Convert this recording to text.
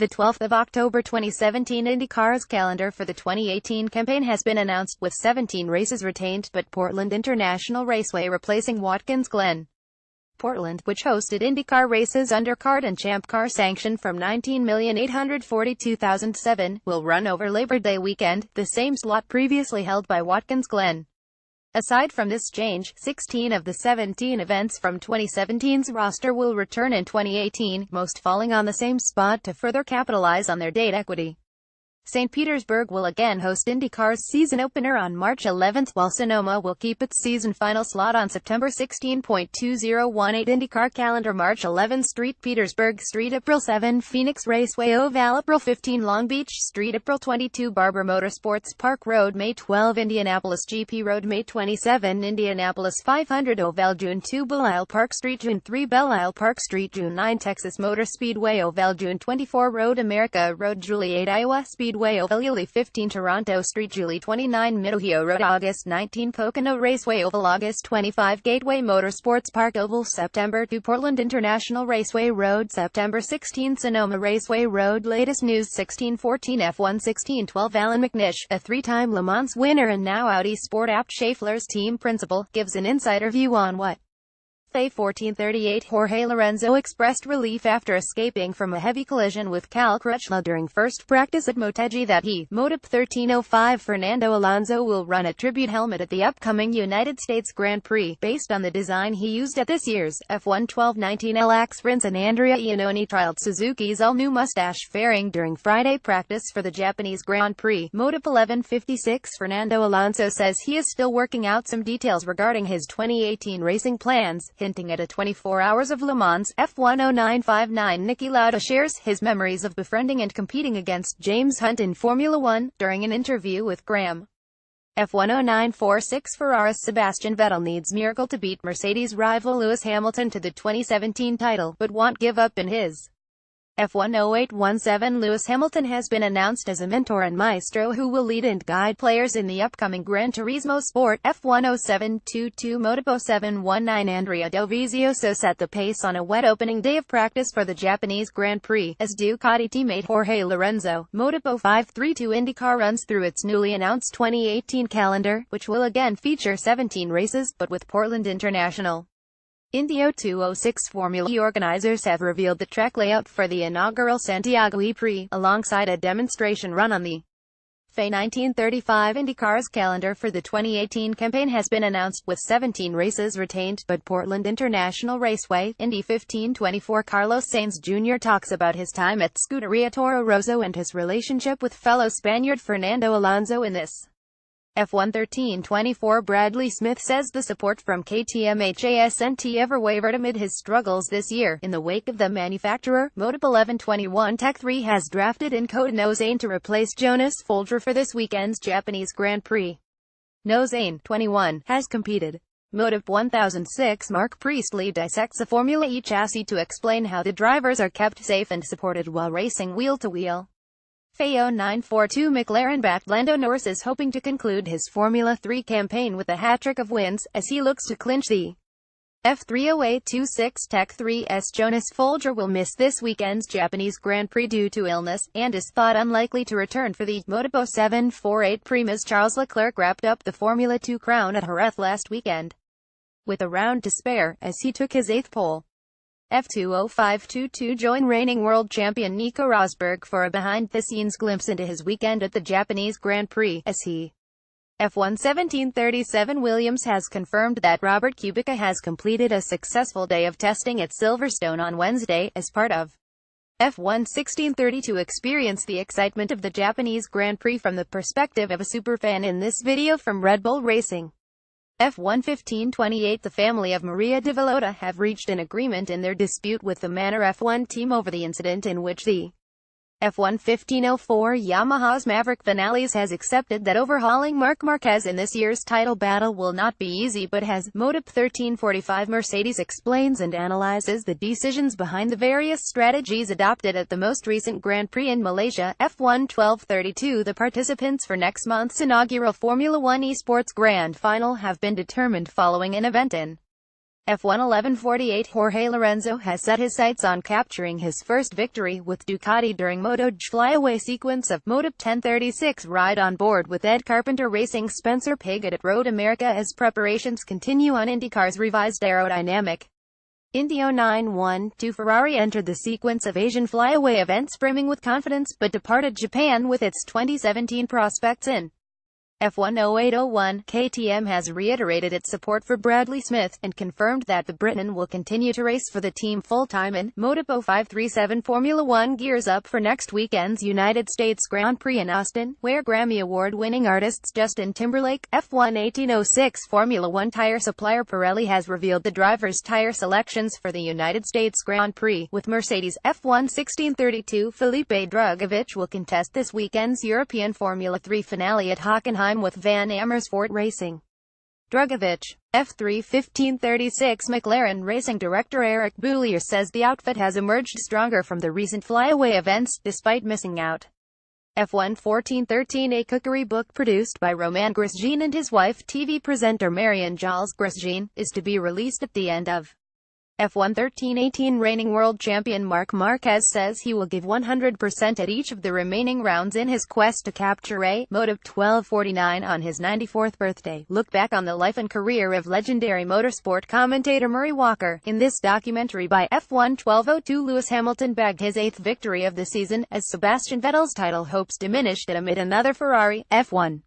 The 12th of October 2017 IndyCars calendar for the 2018 campaign has been announced, with 17 races retained, but Portland International Raceway replacing Watkins Glen. Portland, which hosted IndyCar races under kart and Champ Car sanction from 19,842,007, will run over Labor Day weekend, the same slot previously held by Watkins Glen. Aside from this change, 16 of the 17 events from 2017's roster will return in 2018, most falling on the same spot to further capitalize on their date equity. St. Petersburg will again host IndyCar's season opener on March 11, while Sonoma will keep its season final slot on September 16. 2018 IndyCar calendar: March 11 Street Petersburg Street, April 7 Phoenix Raceway Oval, April 15 Long Beach Street, April 22 Barber Motorsports Park Road, May 12 Indianapolis GP Road, May 27 Indianapolis 500 Oval, June 2 Belle Isle Park Street, June 3 Belle Isle Park Street, June 9 Texas Motor Speedway Oval, June 24 Road America Road, July 8 Iowa Speedway Oval, July 15 Toronto Street, July 29 Mid-Ohio Road, August 19 Pocono Raceway Oval, August 25 Gateway Motorsports Park Oval, September 2 Portland International Raceway Road, September 16 Sonoma Raceway Road. Latest news: 16-14 F1 16-12 Alan McNish, a three-time Le Mans winner and now Audi Sport App Schaeffler's team principal, gives an insider view on what FA 1438 Jorge Lorenzo expressed relief after escaping from a heavy collision with Cal Crutchlow during first practice at Motegi that he, Motor 1305 Fernando Alonso will run a tribute helmet at the upcoming United States Grand Prix, based on the design he used at this year's F1 1219. Alex Rins and Andrea Iannone trialed Suzuki's all-new mustache fairing during Friday practice for the Japanese Grand Prix. Motor 1156 Fernando Alonso says he is still working out some details regarding his 2018 racing plans, hinting at a 24 Hours of Le Mans. F10959 Niki Lauda shares his memories of befriending and competing against James Hunt in Formula One, during an interview with Graham. F10946 Ferrari's Sebastian Vettel needs miracle to beat Mercedes rival Lewis Hamilton to the 2017 title, but won't give up in his. F10817 Lewis Hamilton has been announced as a mentor and maestro who will lead and guide players in the upcoming Gran Turismo Sport. F10722 Motopo 719 Andrea Dovizioso set the pace on a wet opening day of practice for the Japanese Grand Prix, as Ducati teammate Jorge Lorenzo. Motopo 532 IndyCar runs through its newly announced 2018 calendar, which will again feature 17 races, but with Portland International. Indy 0206 Formula E organizers have revealed the track layout for the inaugural Santiago E-Prix, alongside a demonstration run on the FA 1935. IndyCar's calendar for the 2018 campaign has been announced, with 17 races retained, but Portland International Raceway, Indy 1524. Carlos Sainz Jr. talks about his time at Scuderia Toro Rosso and his relationship with fellow Spaniard Fernando Alonso in this. F1 1324 Bradley Smith says the support from KTM hasn't ever wavered amid his struggles this year. In the wake of the manufacturer, Motor 1121 Tech 3 has drafted in Code Nozane to replace Jonas Folger for this weekend's Japanese Grand Prix. Nozane, 21, has competed. Motive 1006 Mark Priestley dissects a Formula E chassis to explain how the drivers are kept safe and supported while racing wheel-to-wheel. FA 0942 McLaren-backed Lando Norris is hoping to conclude his Formula 3 campaign with a hat-trick of wins, as he looks to clinch the F30826 Tech 3's. Jonas Folger will miss this weekend's Japanese Grand Prix due to illness, and is thought unlikely to return for the Motopo 748 Primas. Charles Leclerc wrapped up the Formula 2 crown at Jerez last weekend with a round to spare, as he took his 8th pole. F20522 join reigning world champion Nico Rosberg for a behind-the-scenes glimpse into his weekend at the Japanese Grand Prix, as he. F11737 Williams has confirmed that Robert Kubica has completed a successful day of testing at Silverstone on Wednesday, as part of F11632. Experience the excitement of the Japanese Grand Prix from the perspective of a superfan in this video from Red Bull Racing. F11528 The family of Maria de Villota have reached an agreement in their dispute with the Manor F1 team over the incident in which the F11504 Yamaha's Maverick Vinales has accepted that overhauling Marc Marquez in this year's title battle will not be easy, but has. Motive 1345 Mercedes explains and analyzes the decisions behind the various strategies adopted at the most recent Grand Prix in Malaysia. F1 1232 The participants for next month's inaugural Formula One Esports Grand Final have been determined following an event in F1 1148 Jorge Lorenzo has set his sights on capturing his first victory with Ducati during MotoGP flyaway sequence of Moto 1036 ride on board with Ed Carpenter Racing Spencer Paget at Road America as preparations continue on IndyCar's revised aerodynamic. Indy 0912 Ferrari entered the sequence of Asian flyaway events brimming with confidence, but departed Japan with its 2017 prospects in. F1 0801, KTM has reiterated its support for Bradley Smith, and confirmed that the Briton will continue to race for the team full-time in MotoGP 537. Formula One gears up for next weekend's United States Grand Prix in Austin, where Grammy Award-winning artists Justin Timberlake. F1 1806 Formula One tire supplier Pirelli has revealed the drivers' tire selections for the United States Grand Prix, with Mercedes. F1 1632 Felipe Drugovich will contest this weekend's European Formula 3 finale at Hockenheim with Van Amersfoort Racing. Drugovich. F3 1536 McLaren Racing Director Eric Boullier says the outfit has emerged stronger from the recent flyaway events, despite missing out. F1 1413 A cookery book produced by Romain Grosjean and his wife, TV presenter Marianne-Jules Grosjean, is to be released at the end of. F1 1318 reigning world champion Marc Marquez says he will give 100% at each of the remaining rounds in his quest to capture a Moto 1249 on his 94th birthday. Look back on the life and career of legendary motorsport commentator Murray Walker. In this documentary by F1 1202, Lewis Hamilton bagged his 8th victory of the season, as Sebastian Vettel's title hopes diminished amid another Ferrari. F1